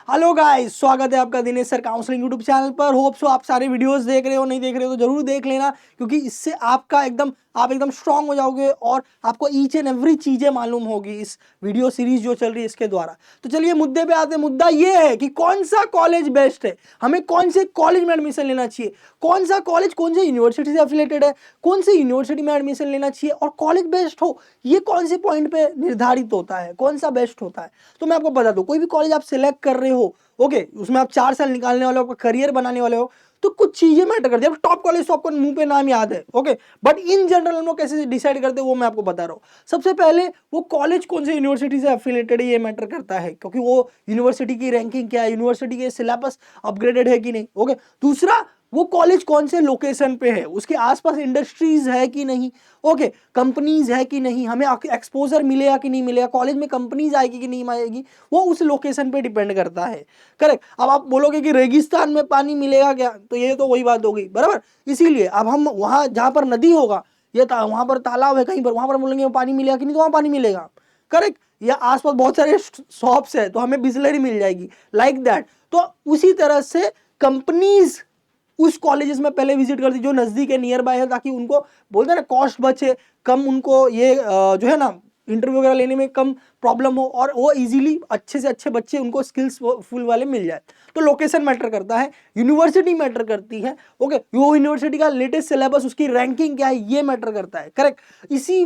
Hello guys, स्वागत है आपका Dinesh sir counselling YouTube channel पर। होप सो आप सारे वीडियोस देख रहे हो, नहीं देख रहे हो तो जरूर देख लेना, क्योंकि इससे आप एकदम स्ट्रांग हो जाओगे और आपको ईच एंड एवरी चीजें मालूम होगी इस वीडियो सीरीज जो चल रही है इसके द्वारा। तो चलिए मुद्दे पे आते हैं। मुद्दा ये है कि कौन सा कॉलेज बेस्ट है, हमें कौन से कॉलेज में एडमिशन लेना चाहिए, कौन सा कॉलेज कौन से यूनिवर्सिटी से एफिलेटेड है, कौन सी यूनिवर्सिटी में एडमिशन लेना चाहिए और कॉलेज बेस्ट हो ये कौन से पॉइंट पे निर्धारित होता है, कौन सा बेस्ट होता है। तो मैं आपको बता दूं, कोई भी कॉलेज आप सिलेक्ट कर रहे हो, ओके, उसमें आप 4 साल निकालने वाले हो, आपका करियर बनाने वाले हो, तो कुछ चीजें मैटर करती है। टॉप कॉलेज तो आपको मुंह पे नाम याद है, ओके, बट इन जनरल हम लोग कैसे डिसाइड करते हैं वो मैं आपको बता रहा हूँ। सबसे पहले वो कॉलेज कौन से यूनिवर्सिटी से एफिलेटेड है ये मैटर करता है, क्योंकि वो यूनिवर्सिटी की रैंकिंग क्या है, यूनिवर्सिटी के सिलेबस अपग्रेडेड है कि नहीं, ओके। दूसरा, वो कॉलेज कौन से लोकेशन पे है, उसके आसपास इंडस्ट्रीज है कि नहीं, ओके, कंपनीज है कि नहीं, हमें एक्सपोजर मिलेगा कि नहीं मिलेगा, कॉलेज में कंपनीज आएगी कि नहीं आएगी, वो उस लोकेशन पे डिपेंड करता है। करेक्ट। अब आप बोलोगे कि रेगिस्तान में पानी मिलेगा क्या, तो ये तो वही बात हो गई, बराबर। इसीलिए अब हम वहां जहां पर नदी होगा, वहां पर तालाब है कहीं पर, वहां पर बोलेंगे पानी मिलेगा कि नहीं, तो वहां पानी मिलेगा। करेक्ट। या आसपास बहुत सारे शॉप्स है तो हमें बिस्लरी मिल जाएगी, लाइक दैट। तो उसी तरह से कंपनीज उस कॉलेजेस में पहले विजिट करती जो नजदीक है, नियर बाय है, ताकि उनको बोलते हैं ना कॉस्ट बचे, कम उनको ये जो है ना इंटरव्यू वगैरह लेने में कम प्रॉब्लम हो, और वो इजीली अच्छे से अच्छे बच्चे उनको स्किल्स फुल वाले मिल जाए। तो लोकेशन मैटर करता है, यूनिवर्सिटी मैटर करती है, ओके, वो यूनिवर्सिटी का लेटेस्ट सिलेबस, उसकी रैंकिंग क्या है ये मैटर करता है। करेक्ट। इसी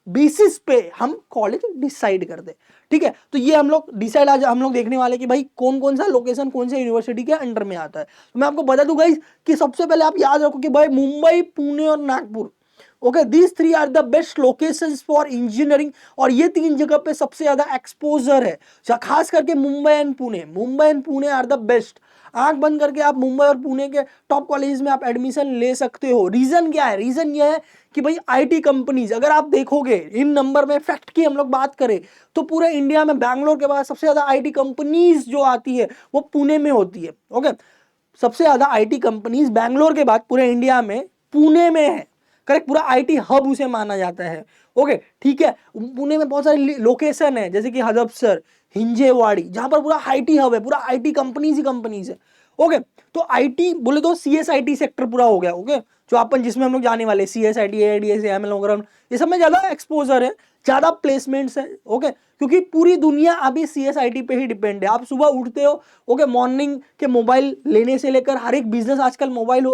बेसिस पे हम कॉलेज डिसाइड करते हैं, ठीक है। तो ये हम लोग डिसाइड आज हम लोग देखने वाले कि भाई कौन कौन सा लोकेशन कौन से यूनिवर्सिटी के अंडर में आता है। तो मैं आपको बता दूं गाइस कि सबसे पहले आप याद रखो कि भाई मुंबई, पुणे और Nagpur, okay, these 3 are the best locations for engineering. और ये 3 जगह पे सबसे ज्यादा एक्सपोजर है, खास करके Mumbai and Pune. Mumbai and Pune are the best. आंख बंद करके आप मुंबई और पुणे के टॉप कॉलेज में आप एडमिशन ले सकते हो। रीजन क्या है? रीजन ये है कि भाई आईटी कंपनीज, अगर आप देखोगे इन नंबर में, फैक्ट की हम लोग बात करें तो पूरे इंडिया में बैंगलोर के बाद सबसे ज्यादा आईटी कंपनीज जो आती है वो पुणे में होती है, ओके। सबसे ज्यादा आईटी कंपनीज बैंगलोर के बाद पूरे इंडिया में पुणे में है। करेक्ट। पूरा आईटी हब उसे माना जाता है, ओके, ठीक है। पुणे में बहुत सारी लोकेशन है, जैसे कि हडपसर, हिंजेवाड़ी, जहां पर पूरा आईटी हब है, पूरा आईटी कंपनीज ही कंपनीज है, ओके। तो आईटी बोले तो सीएसआईटी सेक्टर पूरा हो गया, ओके, जो अपन जिसमें हम लोग जाने वाले, सीएसआईटी, एआईडीएस, एमएल, ये सब में ज्यादा एक्सपोजर है, ज्यादा प्लेसमेंट्स है, ओके। क्योंकि पूरी दुनिया अभी सीएसआईटी पे ही डिपेंड है। आप सुबह उठते हो, ओके, मॉर्निंग के मोबाइल लेने से लेकर हर एक बिजनेस आजकल मोबाइल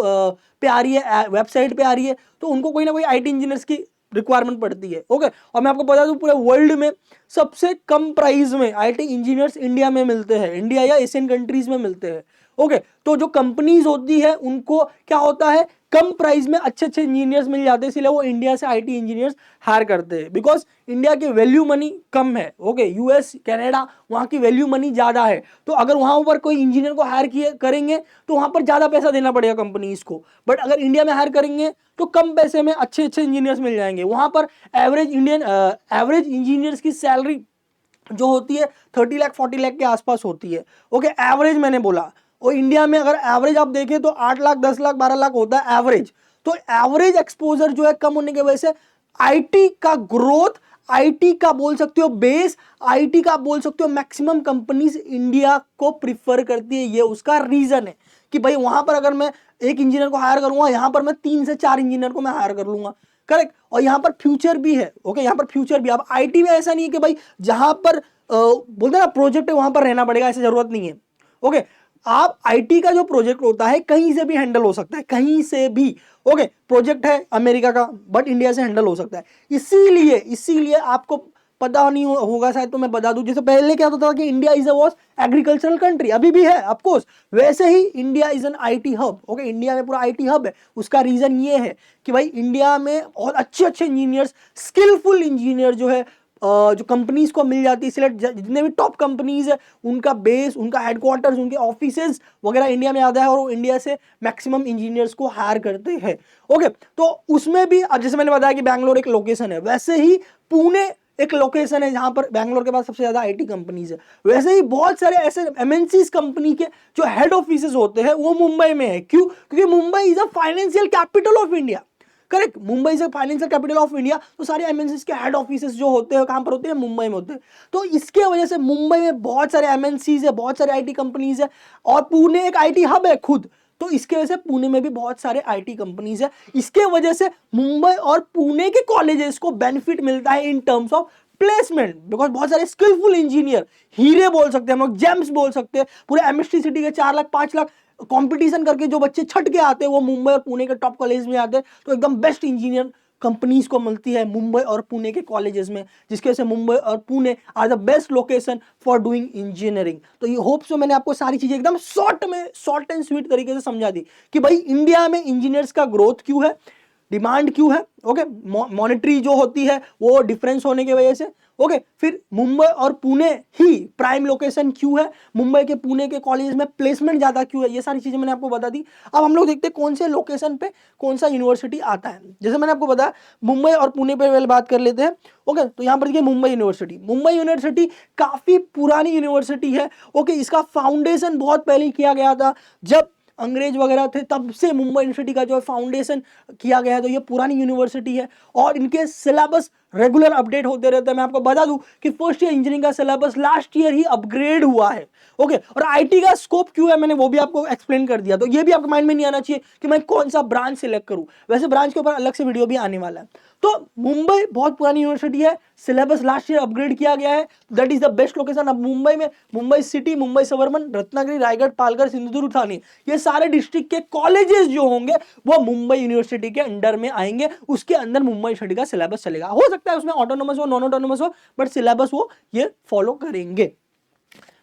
पे आ रही है, वेबसाइट पे आ रही है, तो उनको कोई ना कोई आईटी इंजीनियर्स की रिक्वायरमेंट पड़ती है, ओके। और मैं आपको बता दूं पूरे वर्ल्ड में सबसे कम प्राइस में आईटी इंजीनियर्स इंडिया में मिलते हैं, इंडिया या एशियन कंट्रीज में मिलते हैं, ओके। तो जो कंपनीज होती है उनको क्या होता है, कम प्राइस में अच्छे अच्छे इंजीनियर्स मिल जाते हैं, इसलिए वो इंडिया से आईटी इंजीनियर्स हायर करते हैं, बिकॉज इंडिया की वैल्यू मनी कम है, ओके। यूएस, कनाडा, वहां की वैल्यू मनी ज्यादा है, तो अगर वहां पर कोई इंजीनियर को हायर किए करेंगे तो वहां पर ज्यादा पैसा देना पड़ेगा कंपनीज को। बट अगर इंडिया में हायर करेंगे तो कम पैसे में अच्छे अच्छे इंजीनियर्स मिल जाएंगे। वहां पर एवरेज इंजीनियर्स की सैलरी जो होती है 30 लाख 40 लाख के आसपास होती है, ओके, एवरेज मैंने बोला। और इंडिया में अगर एवरेज आप देखें तो 8 लाख, 10 लाख, 12 लाख होता है एवरेज। तो एवरेज एक्सपोजर जो है कम होने की वजह से आईटी का ग्रोथ, आईटी का बोल सकते हो बेस, आईटी का बोल सकते हो मैक्सिमम कंपनीज इंडिया को प्रिफर करती है। ये उसका रीजन है कि भाई वहां पर अगर मैं एक इंजीनियर को हायर करूंगा, यहां पर मैं 3 से 4 इंजीनियर को मैं हायर कर लूंगा, करेक्ट। और यहाँ पर फ्यूचर भी है, ओके, यहाँ पर फ्यूचर भी। अब आईटी में ऐसा नहीं है कि भाई जहां पर बोलते हैं ना प्रोजेक्ट है वहां पर रहना पड़ेगा, ऐसी जरूरत नहीं है, ओके। आप आईटी का जो प्रोजेक्ट होता है कहीं से भी हैंडल हो सकता है, कहीं से भी, ओके। प्रोजेक्ट है अमेरिका का बट इंडिया से हैंडल हो सकता है। इसीलिए आपको पता नहीं होगा शायद, तो मैं बता दूं, जैसे पहले क्या होता था कि India is a was agricultural country, अभी भी है ऑफ कोर्स, वैसे ही India is an IT hub, okay. India में पूरा आईटी हब है। उसका रीजन ये है कि भाई इंडिया में बहुत अच्छे अच्छे इंजीनियर्स, स्किलफुल इंजीनियर जो है जो कंपनीज को मिल जाती है, सिलेक्ट जितने भी टॉप कंपनीज है उनका बेस, उनका हेडक्वार्टर्स, उनके ऑफिसेज वगैरह इंडिया में आता है, और वो इंडिया से मैक्सिमम इंजीनियर्स को हायर करते हैं, ओके। तो उसमें भी जैसे मैंने बताया कि बैंगलोर एक लोकेशन है, वैसे ही पुणे एक लोकेशन है जहां पर बैंगलोर के पास सबसे ज्यादा आईटी कंपनीज है। वैसे ही बहुत सारे ऐसे एमएनसीज कंपनी के जो हेड ऑफिसेज होते हैं वो मुंबई में है। क्यों? क्योंकि Mumbai is a financial capital of India. Correct, Mumbai से फाइनेंशियल कैपिटल ऑफ इंडिया, तो सारे एमएनसीज के हेड ऑफिसेस जो होते हैं कहां पर होते हैं, मुंबई में होते हैं। तो इसके वजह से मुंबई में बहुत सारे एमएनसीज है, बहुत सारे आईटी कंपनीज है, और पुणे एक आईटी हब है खुद, तो इसके वजह से पुणे में भी बहुत सारे आईटी कंपनीज है। इसके वजह से मुंबई और पुणे के कॉलेजेस को बेनिफिट मिलता है in terms of placement, because बहुत सारे स्किलफुल इंजीनियर, हीरे बोल सकते हैं हम लोग, जेम्स बोल सकते हैं, पूरे एमएसटी सिटी के 4 लाख 5 लाख कंपटीशन करके जो बच्चे छट के आते हैं वो मुंबई और पुणे के टॉप कॉलेज में आते हैं। तो एकदम बेस्ट इंजीनियर कंपनीज को मिलती है मुंबई और पुणे के कॉलेजेस में, जिसके वजह से मुंबई और Pune are the best location for doing engineering. तो ये होप सो मैंने आपको सारी चीजें एकदम शॉर्ट एंड स्वीट तरीके से समझा दी कि भाई इंडिया में इंजीनियर्स का ग्रोथ क्यों है, डिमांड क्यों है, ओके, मॉनेटरी जो होती है वो डिफरेंस होने की वजह से, ओके, फिर मुंबई और पुणे ही प्राइम लोकेशन क्यों है, मुंबई के पुणे के कॉलेज में प्लेसमेंट ज्यादा क्यों है, ये सारी चीजें मैंने आपको बता दी। अब हम लोग देखते हैं कौन से लोकेशन पे कौन सा यूनिवर्सिटी आता है। जैसे मैंने आपको बताया मुंबई और पुणे पे पहले बात कर लेते हैं, ओके। तो यहाँ पर देखिए मुंबई यूनिवर्सिटी काफी पुरानी यूनिवर्सिटी है, ओके। इसका फाउंडेशन बहुत पहले किया गया था, जब अंग्रेज वगैरह थे तब से मुंबई यूनिवर्सिटी का जो फाउंडेशन किया गया है। तो ये पुरानी यूनिवर्सिटी है और इनके सिलेबस रेगुलर अपडेट होते रहते हैं। मैं आपको बता दूं कि फर्स्ट ईयर इंजीनियरिंग का सिलेबस लास्ट ईयर ही अपग्रेड हुआ है, ओके। और आईटी का स्कोप क्यों है मैंने वो भी आपको एक्सप्लेन कर दिया। तो ये भी आपके माइंड में नहीं आना चाहिए कि मैं कौन सा ब्रांच सिलेक्ट करूं, वैसे ब्रांच के ऊपर अलग से वीडियो भी आने वाला है। तो मुंबई बहुत पुरानी यूनिवर्सिटी है, सिलेबस लास्ट ईयर अपग्रेड किया गया है, that is the best location. अब मुंबई में मुंबई सिटी, मुंबई सबर्बन, रत्नागिरी, रायगढ़, पालघर, सिंधुदुर्ग, ठाणे, ये सारे डिस्ट्रिक्ट के कॉलेजेस जो होंगे वो मुंबई यूनिवर्सिटी के अंडर में आएंगे, उसके अंदर मुंबई यूनिवर्सिटी का सिलेबस चलेगा। हो सकता है उसमें ऑटोनोमस हो, नॉन ऑटोनोमस हो, बट सिलेबस वो ये फॉलो करेंगे।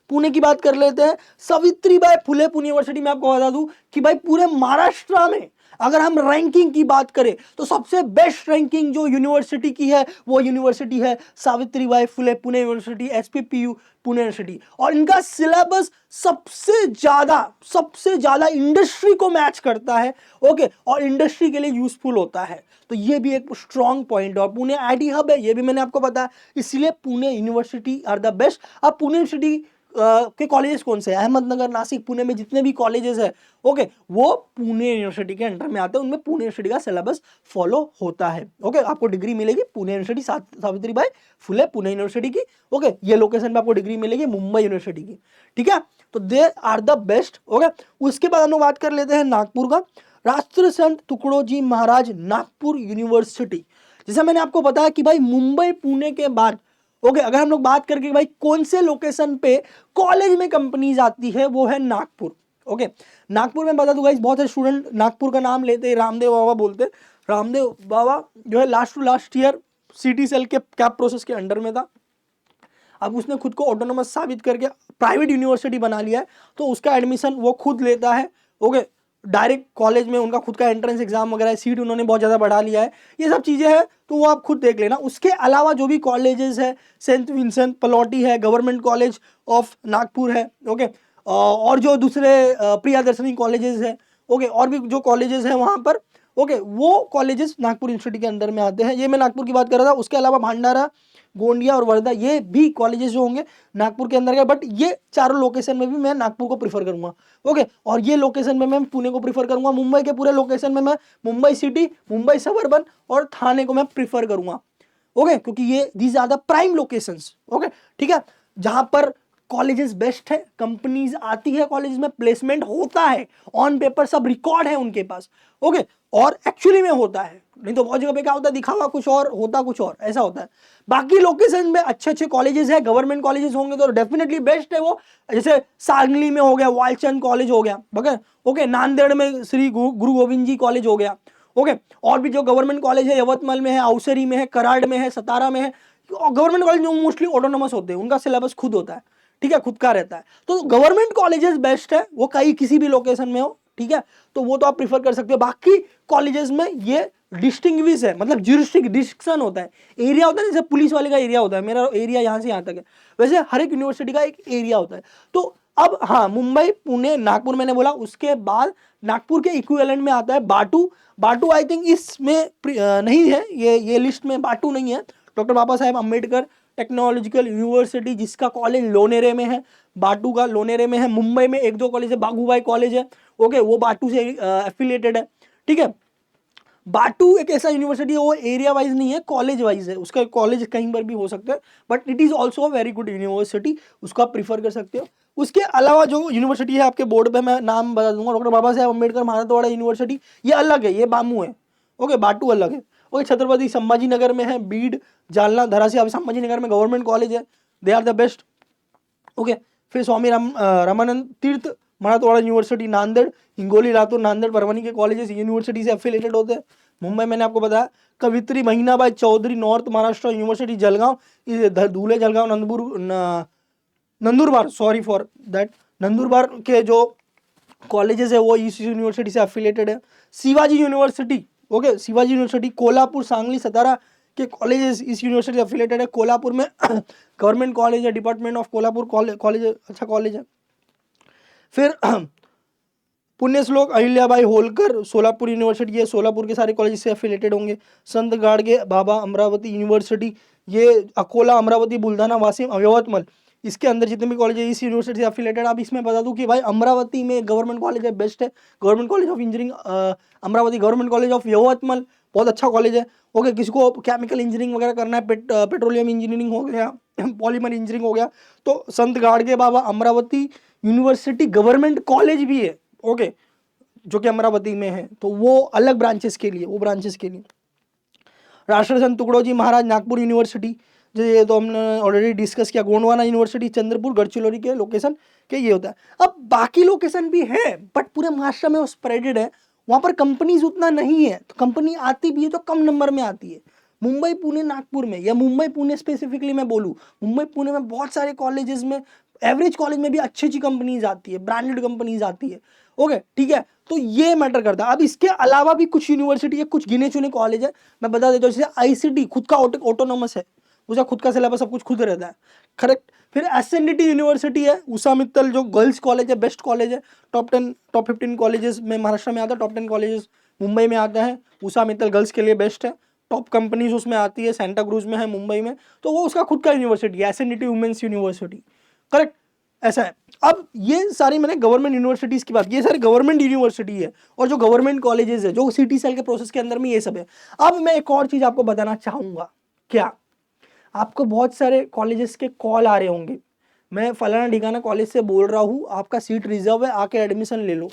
पुणे की बात कर लेते हैं, सावित्रीबाई फुले पुणे यूनिवर्सिटी में आपको बता दूं कि भाई पूरे महाराष्ट्र में अगर हम रैंकिंग की बात करें तो सबसे बेस्ट रैंकिंग जो यूनिवर्सिटी की है वो यूनिवर्सिटी है Savitribai Phule Pune university, SPPU Pune university. और इनका सिलेबस सबसे ज्यादा इंडस्ट्री को मैच करता है, ओके, और इंडस्ट्री के लिए यूजफुल होता है। तो ये भी एक स्ट्रॉन्ग पॉइंट है। और पुणे आईटी हब है, ये भी मैंने आपको बताया, इसलिए Pune university are the best. अब पुणे यूनिवर्सिटी के कॉलेजेस कौन से हैं, अहमदनगर, नासिक, पुणे में जितने भी कॉलेजेस है, ओके, वो पुणे यूनिवर्सिटी के अंडर में आते हैं, उनमें पुणे यूनिवर्सिटी का सिलेबस फॉलो होता है, ओके। आपको डिग्री मिलेगी पुणे यूनिवर्सिटी सावित्रीबाई फुले पुणे यूनिवर्सिटी की, ओके। ये लोकेशन पे आपको डिग्री मिलेगी मुंबई यूनिवर्सिटी की, ठीक है। तो they are the best, okay. उसके बाद हम लोग बात कर लेते हैं नागपुर का, राष्ट्र संत तुकडोजी महाराज नागपुर यूनिवर्सिटी। जैसा मैंने आपको बताया कि भाई मुंबई पुणे के बाद, ओके, अगर हम लोग बात करके भाई कौन से लोकेशन पे कॉलेज में कंपनीज आती है वो है नागपुर, ओके। नागपुर में बता दूंगा, बहुत सारे स्टूडेंट नागपुर का नाम लेते हैं, रामदेव बाबा बोलते हैं। रामदेव बाबा जो है last to last year CET cell के कैप प्रोसेस के अंडर में था, अब उसने खुद को ऑटोनोमस साबित करके प्राइवेट यूनिवर्सिटी बना लिया है, तो उसका एडमिशन वो खुद लेता है, ओके। डायरेक्ट कॉलेज में उनका खुद का एंट्रेंस एग्जाम वगैरह है, सीट उन्होंने बहुत ज़्यादा बढ़ा लिया है, ये सब चीज़ें हैं, तो वो आप खुद देख लेना। उसके अलावा जो भी कॉलेजेस है, सेंट विंसेंट पलौटी है, गवर्नमेंट कॉलेज ऑफ नागपुर है, ओके, और जो दूसरे प्रियदर्शनी कॉलेजेस है, ओके, और भी जो कॉलेजेस हैं वहाँ पर, ओके, वो कॉलेजेस नागपुर यूनिवर्सिटी के अंदर में आते हैं। ये मैं नागपुर की बात कर रहा था। उसके अलावा भंडारा, गोंडिया और वर्धा, ये भी कॉलेजेस जो होंगे नागपुर के अंदर के, बट ये चारों लोकेशन में भी मैं नागपुर को प्रीफर करूंगा, ओके। और ये लोकेशन में मैं पुणे को प्रीफर करूंगा। मुंबई के पूरे लोकेशन में मैं मुंबई सिटी, मुंबई सबर्बन और थाने को मैं प्रीफर करूंगा, ओके, क्योंकि ये these are the prime locations, okay, ठीक है, जहां पर कॉलेजेस बेस्ट है, कंपनीज आती है, कॉलेज में प्लेसमेंट होता है, ऑन पेपर सब रिकॉर्ड है उनके पास, ओके, और एक्चुअली में होता है। नहीं तो बहुत जगह पे क्या होता है, दिखावा कुछ और होता कुछ और, ऐसा होता है। बाकी लोकेशन में अच्छे अच्छे कॉलेजेस है, गवर्नमेंट कॉलेजेस होंगे तो डेफिनेटली बेस्ट है वो। जैसे सांगली में हो गया वालचंद कॉलेज हो गया, ओके, नांदेड़ में श्री गुरु गोविंद जी कॉलेज हो गया, ओके। और भी जो गवर्नमेंट कॉलेज है यवतमाल में है, अवसरी में है, कराड़ में है, सतारा में है। गवर्नमेंट कॉलेज जो मोस्टली ऑटोनोमस होते हैं, उनका सिलेबस खुद होता है, ठीक है, खुद का रहता है। तो गवर्नमेंट कॉलेजेस बेस्ट है, वो कहीं किसी भी लोकेशन में हो, ठीक है, तो वो तो आप प्रीफर कर सकते हो। बाकी कॉलेजेस में ये डिस्टिंग्विश है, मतलब जुरिस्डिक्शन होता है, एरिया होता है, जैसे पुलिस वाले का एरिया होता है, मेरा एरिया यहाँ से यहाँ तक है, वैसे हर एक यूनिवर्सिटी का एक एरिया होता है। तो अब हाँ, मुंबई, पुणे, नागपुर मैंने बोला। उसके बाद नागपुर के इक्विवेलेंट में आता है बाटू आई थिंक इसमें नहीं है, ये लिस्ट में बाटू नहीं है। Doctor Baba Saheb Ambedkar technological university, जिसका कॉलेज लोनेरे में है, बाटू का लोनेरे में है। मुंबई में एक दो कॉलेज है, बागूभाई कॉलेज है, ओके, वो बाटू से एफिलिएटेड है, ठीक है। बाटू एक ऐसा यूनिवर्सिटी है, वो एरिया वाइज नहीं है, कॉलेज वाइज है, उसका कॉलेज कहीं पर भी हो सकता है, but it is also a very good university, उसको आप प्रीफर कर सकते हो। उसके अलावा जो यूनिवर्सिटी है आपके बोर्ड पे मैं नाम बता दूंगा, डॉक्टर बाबा साहेब अम्बेडकर मराठवाड़ा यूनिवर्सिटी, ये अलग है, ये बामू है, ओके, बाटू अलग है। ओके, छत्रपति संभाजी नगर में है, बीड, जालना, धरासी, अब संभाजी नगर में गवर्नमेंट कॉलेज है, they are the best. Okay, फिर स्वामी रामानंद तीर्थ मराठवाड़ा यूनिवर्सिटी नांदेड़, हिंगोली, लातूर, नांदेड़, परभणी के कॉलेजेस यूनिवर्सिटी से एफिलेटेड होते हैं। मुंबई मैंने आपको बताया, कवित्री Bahinabai Chaudhari North Maharashtra University Jalgaon, Dhule, Jalgaon, Nandurbar, sorry for that, Nandurbar के जो कॉलेजेस है वो इस यूनिवर्सिटी से एफिलेटेड है। Shivaji University, okay, Shivaji University Kolhapur, Sangli, Satara के कॉलेजेस इस यूनिवर्सिटी से एफिलेटेड है। कोल्हापुर में गवर्नमेंट कॉलेज है, डिपार्टमेंट ऑफ कोल्हापुर कॉलेज, अच्छा कॉलेज है। फिर पुण्य श्लोक अहिल्याबाई होलकर सोलापुर यूनिवर्सिटी है, सोलापुर के सारे कॉलेज से एफिलेटेड होंगे। संत गाडगे बाबा अमरावती यूनिवर्सिटी, ये अकोला, अमरावती, बुल्ढाना, वाशिम, यवतमाल, इसके अंदर जितने भी कॉलेज है इस यूनिवर्सिटी से एफिलेटेड। आप इसमें बता दूं कि भाई अमरावती में गवर्नमेंट कॉलेज है, बेस्ट है, government college of engineering Amravati, government college of Yavatmal, बहुत अच्छा कॉलेज है। ओके, किसी को केमिकल इंजीनियरिंग वगैरह करना है, पेट्रोलियम इंजीनियरिंग हो गया, पॉलीमर इंजीनियरिंग हो गया, तो संत Gadge Baba Amravati university government college भी है, ओके, जो कि अमरावती में है, तो वो अलग ब्रांचेस के लिए, वो ब्रांचेस के लिए। राष्ट्रसंत तुकडोजी महाराज नागपुर यूनिवर्सिटी, जो ये तो हमने ऑलरेडी डिस्कस किया। गोंडवाना यूनिवर्सिटी चंद्रपुर, गढ़चिरौली के लोकेशन के ये होता है। अब बाकी लोकेशन भी है, बट पूरे महाराष्ट्र में वो स्प्रेडेड है, वहां पर कंपनीज उतना नहीं है, तो कंपनी आती भी है तो कम नंबर में आती है। मुंबई, पुणे, नागपुर में, या मुंबई पुणे स्पेसिफिकली मैं बोलूँ, मुंबई पुणे में बहुत सारे कॉलेजेस में, एवरेज कॉलेज में भी अच्छी अच्छी कंपनीज आती है, ब्रांडेड कंपनीज आती है, ओके, ठीक है, तो ये मैटर करता है। अब इसके अलावा भी कुछ यूनिवर्सिटी है, कुछ गिने चुने कॉलेज है, मैं बता देता हूँ, जैसे आईसीटी खुद का ऑटोनॉमस है, उसका खुद का सिलेबस, सब कुछ खुद रहता है, करेक्ट। फिर एसएनडीटी यूनिवर्सिटी है, उषा मित्तल जो गर्ल्स कॉलेज है, बेस्ट कॉलेज है, टॉप 15 कॉलेजेस में महाराष्ट्र में आता है, टॉप 10 कॉलेजेस मुंबई में आता है, उषा मित्तल गर्ल्स के लिए बेस्ट है, टॉप कंपनीज उसमें आती है, सेंटा क्रूज में है मुंबई में, तो वो उसका खुद का यूनिवर्सिटी है, एसएनडीटी वुमेन्स यूनिवर्सिटी, करेक्ट, ऐसा है। अब ये सारी मैंने गवर्नमेंट यूनिवर्सिटीज की बात, ये सारी गवर्नमेंट यूनिवर्सिटी है, और जो गवर्नमेंट कॉलेजेस है, जो सिटी सेल के प्रोसेस के अंदर में, ये सब है। अब मैं एक और चीज आपको बताना चाहूंगा, क्या आपको बहुत सारे कॉलेजेस के कॉल आ रहे होंगे, मैं फलाना ढिकाना कॉलेज से बोल रहा हूँ, आपका सीट रिजर्व है, आके एडमिशन ले लो,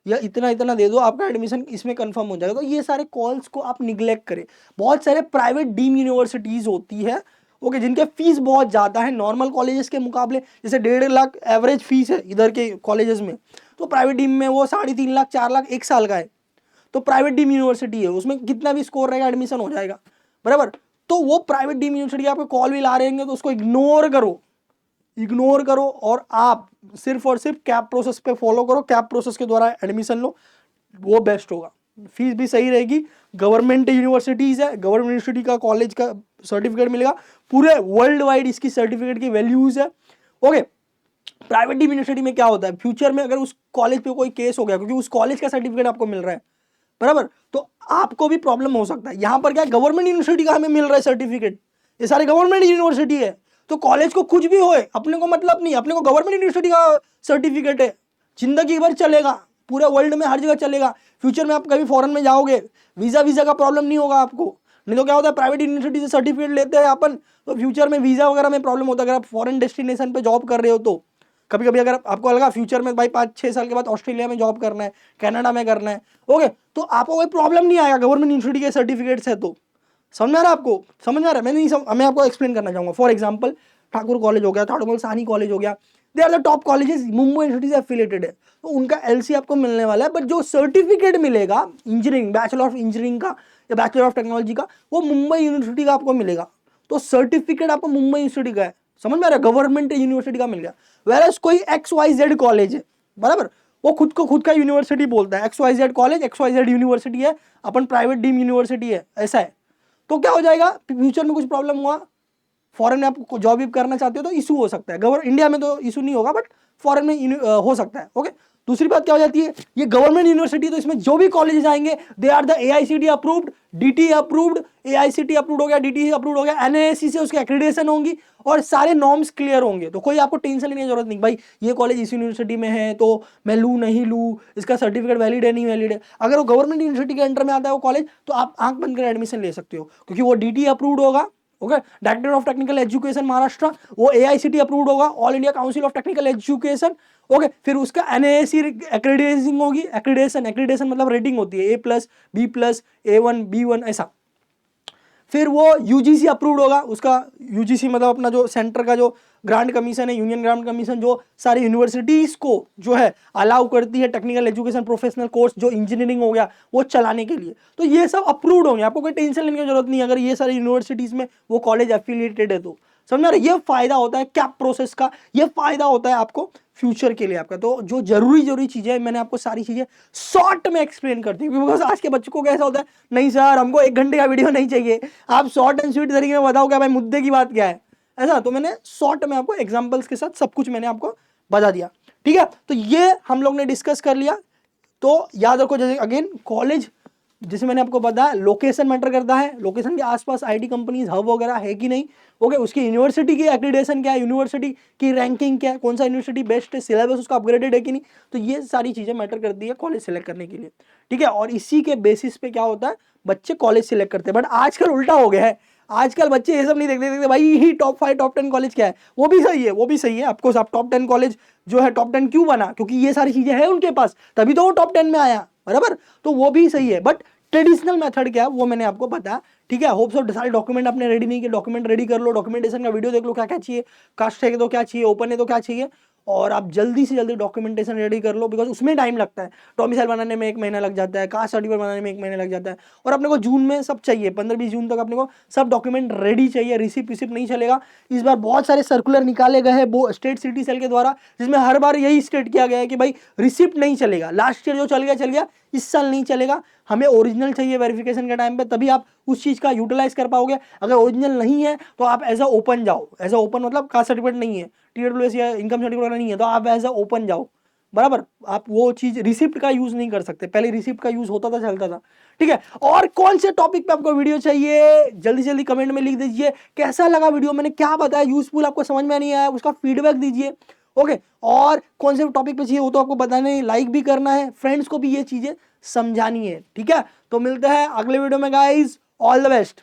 या इतना इतना दे दो, आपका एडमिशन इसमें कंफर्म हो जाएगा। तो ये सारे कॉल्स को आप निगलेक्ट करें। बहुत सारे प्राइवेट डीम यूनिवर्सिटीज होती है, ओके, जिनके फीस बहुत ज़्यादा है नॉर्मल कॉलेजेस के मुकाबले, जैसे 1.5 लाख एवरेज फीस है इधर के कॉलेजेस में, तो प्राइवेट डीम में वो 3.5 लाख 4 लाख एक साल का है, तो प्राइवेट डीम यूनिवर्सिटी है, उसमें कितना भी स्कोर रहेगा एडमिशन हो जाएगा, बराबर। तो वो प्राइवेट डीम यूनिवर्सिटी आपको कॉल भी ला रहे हैं, तो उसको इग्नोर करो, इग्नोर करो, और आप सिर्फ और सिर्फ कैप प्रोसेस पे फॉलो करो, कैप प्रोसेस के द्वारा एडमिशन लो, वो बेस्ट होगा, फीस भी सही रहेगी। गवर्नमेंट यूनिवर्सिटीज है, गवर्नमेंट यूनिवर्सिटी का कॉलेज का सर्टिफिकेट मिलेगा, पूरे वर्ल्ड वाइड इसकी सर्टिफिकेट की वैल्यूज है, ओके। प्राइवेट यूनिवर्सिटी में क्या होता है, फ्यूचर में अगर उस कॉलेज पे कोई केस हो गया, क्योंकि उस कॉलेज का सर्टिफिकेट आपको मिल रहा है, बराबर, तो आपको भी प्रॉब्लम हो सकता है। यहां पर क्या गवर्नमेंट यूनिवर्सिटी का हमें मिल रहा है सर्टिफिकेट, ये सारे गवर्नमेंट यूनिवर्सिटी है, तो कॉलेज को कुछ भी होए अपने को मतलब नहीं, अपने को गवर्नमेंट यूनिवर्सिटी का सर्टिफिकेट है, जिंदगी भर चलेगा, पूरे वर्ल्ड में हर जगह चलेगा। फ्यूचर में आप कभी फॉरेन में जाओगे, वीजा का प्रॉब्लम नहीं होगा आपको। नहीं तो क्या होता है, प्राइवेट यूनिवर्सिटी से सर्टिफिकेट लेते हैं अपन, तो फ्यूचर में वीजा वगैरह में प्रॉब्लम होता है। अगर आप फॉरेन डेस्टिनेशन पे जॉब कर रहे हो, तो कभी कभी अगर आपको लगा फ्यूचर में भाई 5-6 साल के बाद ऑस्ट्रेलिया में जॉब करना है, कनाडा में करना है, ओके, तो आपको कोई प्रॉब्लम नहीं आएगा, गवर्नमेंट यूनिवर्सिटी के सर्टिफिकेट्स है तो। समझ आ रहा है आपको, समझ आ रहा है, मैं आपको एक्सप्लेन करना चाहूंगा। फॉर एग्जाम्पल ठाकुर कॉलेज हो गया, ठाकुर साहनी कॉलेज हो गया, they are the top colleges, Mumbai university से एफिलेटेड है, तो उनका एलसी आपको मिलने वाला है। बट जो सर्टिफिकेट मिलेगा इंजीनियरिंग, बैचलर ऑफ इंजीनियरिंग का या बैचलर ऑफ टेक्नोलॉजी का, वो मुंबई यूनिवर्सिटी का आपको मिलेगा। तो सर्टिफिकेट आपको मुंबई यूनिवर्सिटी का है, समझ में आ रहा है, गवर्नमेंट यूनिवर्सिटी का मिल गया। वेरएस कोई XYZ कॉलेज है, बराबर, वो खुद को खुद का यूनिवर्सिटी बोलता है, XYZ कॉलेज, XYZ यूनिवर्सिटी है, अपन प्राइवेट डीम यूनिवर्सिटी है, ऐसा है। तो क्या हो जाएगा, फ्यूचर में कुछ प्रॉब्लम हुआ, फॉरेन में आप जॉब करना चाहते हो तो इशू हो सकता है। इंडिया में तो इशू नहीं होगा, बट फॉरेन में हो सकता है, ओके। दूसरी बात क्या हो जाती है, ये गवर्नमेंट यूनिवर्सिटी, तो इसमें जो भी कॉलेजेस आएंगे they are the AICTE approved, DT approved, AICTE approved हो गया, DT अप्रूव्ड हो गया, NAAC से उसकी एक्रेडिटेशन होंगी और सारे नॉर्म्स क्लियर होंगे। तो कोई आपको टेंशन लेने की जरूरत नहीं भाई ये कॉलेज इस यूनिवर्सिटी में है तो मैं लूँ नहीं लूँ, इसका सर्टिफिकेट वैलिड है नहीं वैलिड है। अगर वो गवर्नमेंट यूनिवर्सिटी के अंडर में आता है वो कॉलेज, तो आप आंख बंद कर एडमिशन ले सकते हो, क्योंकि वो DT अप्रूव्ड होगा, okay, director of technical education Maharashtra, वो AICTE अप्रूव्ड होगा, all India council of technical education, okay, फिर उसका NAAC एक्रेडिटेशन होगी, एक्रेडिटेशन मतलब रेटिंग होती है A+, B+, A1, B1 ऐसा। फिर वो UGC अप्रूव्ड होगा, उसका UGC मतलब अपना जो सेंटर का जो ग्रांट कमीशन है, यूनियन ग्रांट कमीशन, जो सारी यूनिवर्सिटीज को जो है अलाउ करती है टेक्निकल एजुकेशन प्रोफेशनल कोर्स जो इंजीनियरिंग हो गया वो चलाने के लिए। तो ये सब अप्रूव्ड होंगे, आपको कोई टेंशन लेने की जरूरत नहीं अगर ये सारी यूनिवर्सिटीज में वो कॉलेज एफिलिएटेड है तो। समझ रहे, ये फायदा होता है कैप प्रोसेस का, ये फायदा होता है आपको फ्यूचर के लिए आपका। तो जो जरूरी चीजें मैंने आपको सारी चीजें शॉर्ट में एक्सप्लेन करती हूँ, बिकॉज आज के बच्चों को कैसा होता है, नहीं सर हमको 1 घंटे का वीडियो नहीं चाहिए, आप शॉर्ट एंड स्वीट तरीके में बताओ क्या भाई मुद्दे की बात क्या है, ऐसा। तो मैंने शॉर्ट में आपको एग्जांपल्स के साथ सब कुछ मैंने आपको बता दिया, ठीक है। तो ये हम लोग ने डिस्कस कर लिया। तो याद रखो, जैसे अगेन कॉलेज, जैसे मैंने आपको बताया लोकेशन मैटर करता है, लोकेशन के आसपास IT कंपनीज हब वगैरह है कि नहीं, ओके, उसकी यूनिवर्सिटी की एक्रेडिटेशन क्या है, यूनिवर्सिटी की रैंकिंग क्या है, कौन सा यूनिवर्सिटी बेस्ट है, सिलेबस उसका अपग्रेडेड है कि नहीं। तो ये सारी चीजें मैटर करती है कॉलेज सेलेक्ट करने के लिए, ठीक है। और इसी के बेसिस पे क्या होता है, बच्चे कॉलेज सिलेक्ट करते हैं। बट आजकल उल्टा हो गया है, आजकल बच्चे ये सब नहीं देखते भाई ही टॉप 5 टॉप 10 कॉलेज क्या है, वो भी सही है, वो भी सही है आपको, आप टॉप 10 कॉलेज जो है टॉप 10 क्यों बना, क्योंकि ये सारी चीजें हैं उनके पास, तभी तो वो टॉप 10 में आया, बराबर। तो वो भी सही है, बट ट्रेडिशनल मेथड क्या है वो मैंने आपको बताया, ठीक है। होप सो सारे डॉक्यूमेंट आपने रेडी नहीं किए, डॉक्यूमेंट रेडी कर लो, डॉक्यूमेंटेशन का वीडियो देख लो क्या क्या चाहिए, कास्ट है तो क्या चाहिए, ओपन है तो क्या चाहिए, और आप जल्दी से जल्दी डॉक्यूमेंटेशन रेडी कर लो, बिकॉज उसमें टाइम लगता है। डोमिसाइल बनाने में 1 महीना लग जाता है, कास्ट सर्टिफिकेट बनाने में 1 महीना लग जाता है, और अपने को जून में सब चाहिए, 15-20 जून तक अपने को सब डॉक्यूमेंट रेडी चाहिए, रिसिप्ट नहीं चलेगा। इस बार बहुत सारे सर्कुलर निकाले गए हैं वो स्टेट सिटी सेल के द्वारा, जिसमें हर बार यही स्टेट किया गया है कि भाई रिसिप्ट नहीं चलेगा, लास्ट ईयर जो चल गया, इस साल नहीं चलेगा, हमें ओरिजिनल चाहिए वेरिफिकेशन के टाइम पे, तभी आप उस चीज का यूटिलाइज कर पाओगे। अगर ओरिजिनल नहीं है तो आप एज अ ओपन जाओ, एज अ ओपन मतलब कास्ट सर्टिफिकेट नहीं है, TWS या इनकम सर्टिफिकेट नहीं है, तो आप एज अ ओपन जाओ, बराबर। आप वो चीज रिसिप्ट का यूज नहीं कर सकते, पहले रिसिप्ट का यूज होता था, चलता था, ठीक है। और कौन से टॉपिक पे आपको वीडियो चाहिए जल्दी जल्दी कमेंट में लिख दीजिए, कैसा लगा वीडियो, मैंने क्या बताया यूजफुल आपको समझ में नहीं आया उसका फीडबैक दीजिए, ओके। और कौन से टॉपिक पे चाहिए वो तो आपको बताना है, लाइक भी करना है, फ्रेंड्स को भी ये चीजें समझानी है, ठीक है। तो मिलते हैं अगले वीडियो में गाइस, ऑल द बेस्ट।